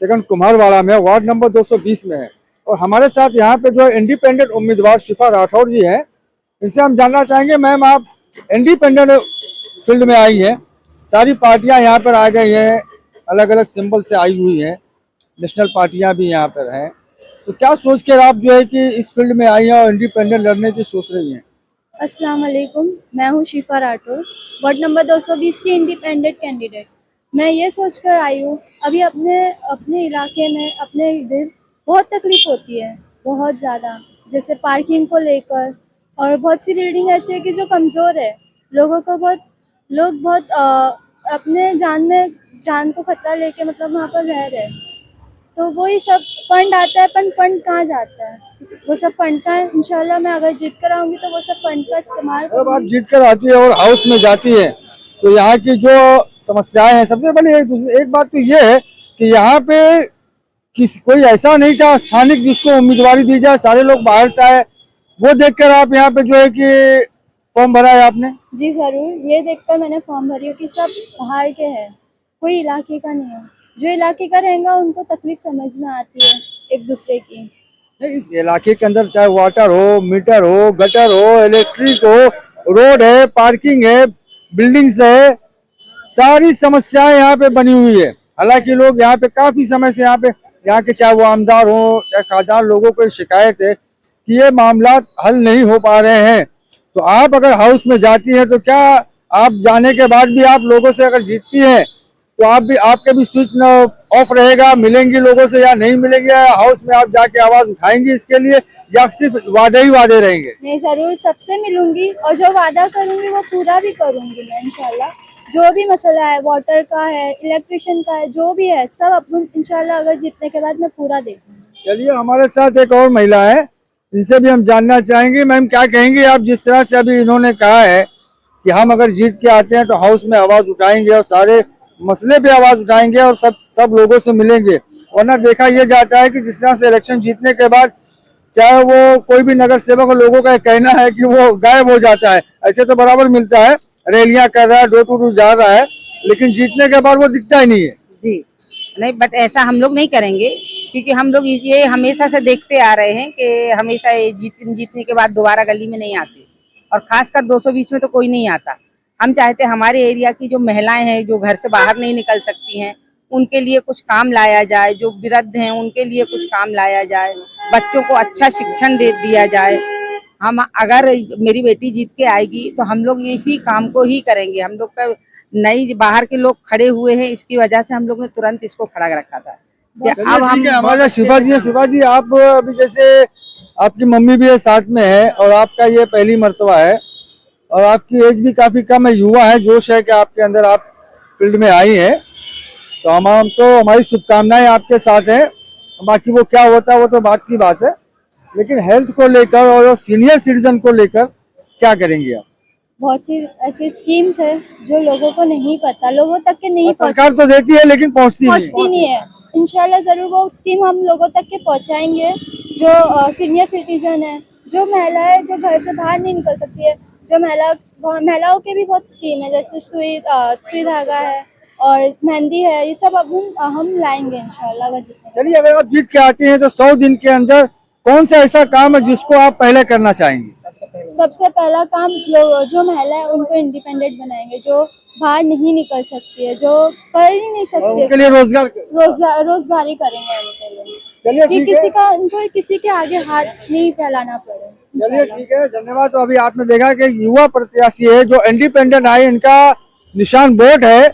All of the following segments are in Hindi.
सेकंड कुम्हारवाड़ा में, वार्ड नंबर 220 में है। और हमारे साथ यहाँ पे जो इंडिपेंडेंट उम्मीदवार शिफा राठौर जी हैं, इनसे हम जानना चाहेंगे। मैम, आप इंडिपेंडेंट फील्ड में आई हैं, सारी पार्टियां यहाँ पर आ गई हैं, अलग अलग सिंबल से आई हुई हैं, नेशनल पार्टियां भी यहाँ पर हैं, तो क्या सोच कर आप जो है कि इस फील्ड में आई हैं और इंडिपेंडेंट लड़ने की सोच रही हैं? अस्सलाम वालेकुम, मैं हूँ शिफा राठौर, वार्ड नंबर 220 की इंडिपेंडेंट कैंडिडेट। मैं ये सोचकर आई हूँ, अभी अपने अपने इलाके में अपने इधर बहुत तकलीफ होती है, बहुत ज़्यादा, जैसे पार्किंग को लेकर, और बहुत सी बिल्डिंग ऐसी है कि जो कमज़ोर है, लोगों को लोग बहुत अपने जान को खतरा लेके मतलब वहाँ पर रह रहे हैं। तो वही सब फंड आता है, पर फंड कहाँ जाता है? वो सब फंड का इंशाल्लाह मैं अगर जीत कर आऊंगी तो वो सब फंड का इस्तेमाल जब आप जीत कर आती है और हाउस में जाती है, तो यहाँ की जो समस्याएं हैं, सबसे बड़ी एक बात तो ये है कि यहाँ पे कोई ऐसा नहीं था स्थानिक जिसको उम्मीदवारी दी जाए, सारे लोग बाहर से आए। वो देखकर आप यहाँ पे जो है कि फॉर्म भरा है आपने? जी ज़रूर, ये देखकर मैंने फॉर्म भरी कि सब बाहर के हैं, कोई इलाके का नहीं है। जो इलाके का रहेगा उनको तकलीफ समझ में आती है एक दूसरे की। नहीं, इस इलाके के अंदर चाहे वाटर हो, मीटर हो, गटर हो, इलेक्ट्रिक हो, रोड है, पार्किंग है, बिल्डिंग्स है, सारी समस्याएं यहाँ पे बनी हुई है। हालांकि लोग यहाँ पे काफी समय से यहाँ के चाहे वो आमदार हो या खासदार, लोगों को शिकायत है कि ये मामला हल नहीं हो पा रहे हैं। तो आप अगर हाउस में जाती हैं, तो क्या आप जाने के बाद भी आप लोगों से अगर जीतती हैं, तो आपके भी स्विच ऑफ रहेगा, मिलेंगी लोगों से या नहीं मिलेंगे? हाउस में आप जाके आवाज उठाएंगी इसके लिए, या सिर्फ वादे ही वादे रहेंगे? नहीं, ज़रूर सबसे मिलूंगी और जो वादा करूंगी वो पूरा भी करूंगी मैं इंशाल्लाह। जो भी मसला है, वाटर का है, इलेक्ट्रिशियन का है, जो भी है, सब अपन इंशाल्लाह अगर जीतने के बाद मैं पूरा देखूंगी। चलिए, हमारे साथ एक और महिला है, इनसे भी हम जानना चाहेंगे। मैम, क्या कहेंगे आप, जिस तरह से अभी इन्होंने कहा है कि हम अगर जीत के आते हैं तो हाउस में आवाज उठाएंगे और सारे मसले पे आवाज उठाएंगे और सब लोगों से मिलेंगे, वरना देखा यह जाता है कि जिस तरह से इलेक्शन जीतने के बाद चाहे वो कोई भी नगर सेवक, लोगों का कहना है कि वो गायब हो जाता है। ऐसे तो बराबर मिलता है, रैलियां कर रहा है, डोर टू डोर जा रहा है, लेकिन जीतने के बाद वो दिखता ही नहीं है। जी नहीं, बट ऐसा हम लोग नहीं करेंगे, क्योंकि हम लोग ये हमेशा से देखते आ रहे हैं कि हमेशा जीतने के बाद दोबारा गली में नहीं आते, और खासकर 220 में तो कोई नहीं आता। हम चाहते हमारे एरिया की जो महिलाएं हैं, जो घर से बाहर नहीं निकल सकती हैं, उनके लिए कुछ काम लाया जाए, जो वृद्ध हैं उनके लिए कुछ काम लाया जाए, बच्चों को अच्छा शिक्षण दिया जाए। हम अगर मेरी बेटी जीत के आएगी तो हम लोग इसी काम को ही करेंगे। हम लोग का नहीं, बाहर के लोग खड़े हुए हैं, इसकी वजह से हम लोग ने तुरंत इसको खड़ा रखा था। अब हम हमारे शिफा जी है। शिफा जी, आप अभी जैसे आपकी मम्मी भी है साथ में है, और आपका ये पहली मर्तबा है, और आपकी एज भी काफी कम है, युवा है, जोश है कि आपके अंदर आप फील्ड में आई हैं, तो हमारी शुभकामनाएं आपके साथ हैं। बाकी वो क्या होता है वो तो बात की बात है, लेकिन हेल्थ को लेकर और सीनियर सिटीजन को लेकर क्या करेंगे आप? बहुत सी ऐसी स्कीम्स है जो लोगों को नहीं पता, लोगों तक के नहीं, सरकार तो देती है लेकिन पहुंचती नहीं है। इंशाल्लाह जरूर वो स्कीम हम लोगों तक के पहुंचाएंगे। जो सीनियर सिटीजन है, जो महिलाएं जो घर से बाहर नहीं निकल सकती है, जो महिलाओं के भी बहुत स्कीम है, जैसे सुई धागा है और मेहंदी है, ये सब अब हम लाएंगे इंशाल्लाह अगर जीतने। चलिए, अगर आप जीत के आती हैं तो 100 दिन के अंदर कौन सा ऐसा काम है जिसको आप पहले करना चाहेंगे? सबसे पहला काम जो महिला है उनको इंडिपेंडेंट बनाएंगे, जो बाहर नहीं निकल सकती है, जो कर ही नहीं सकती है, उनके लिए रोजगारी करेंगे उनके लिए। चलिए, कि उनको किसी के आगे हाथ नहीं फैलाना पड़े। चलिए, ठीक है, धन्यवाद। तो अभी आपने देखा कि युवा प्रत्याशी है जो इंडिपेंडेंट आए, इनका निशान वोट है,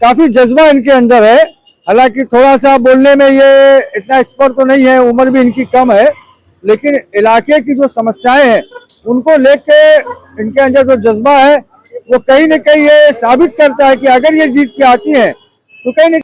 काफी जज्बा इनके अंदर है। हालांकि थोड़ा सा बोलने में ये इतना एक्सपर्ट तो नहीं है, उम्र भी इनकी कम है, लेकिन इलाके की जो समस्याएं हैं उनको लेके इनके अंदर जो जज्बा है वो कहीं न कहीं ये साबित करता है कि अगर ये जीत के आती है तो कहीं न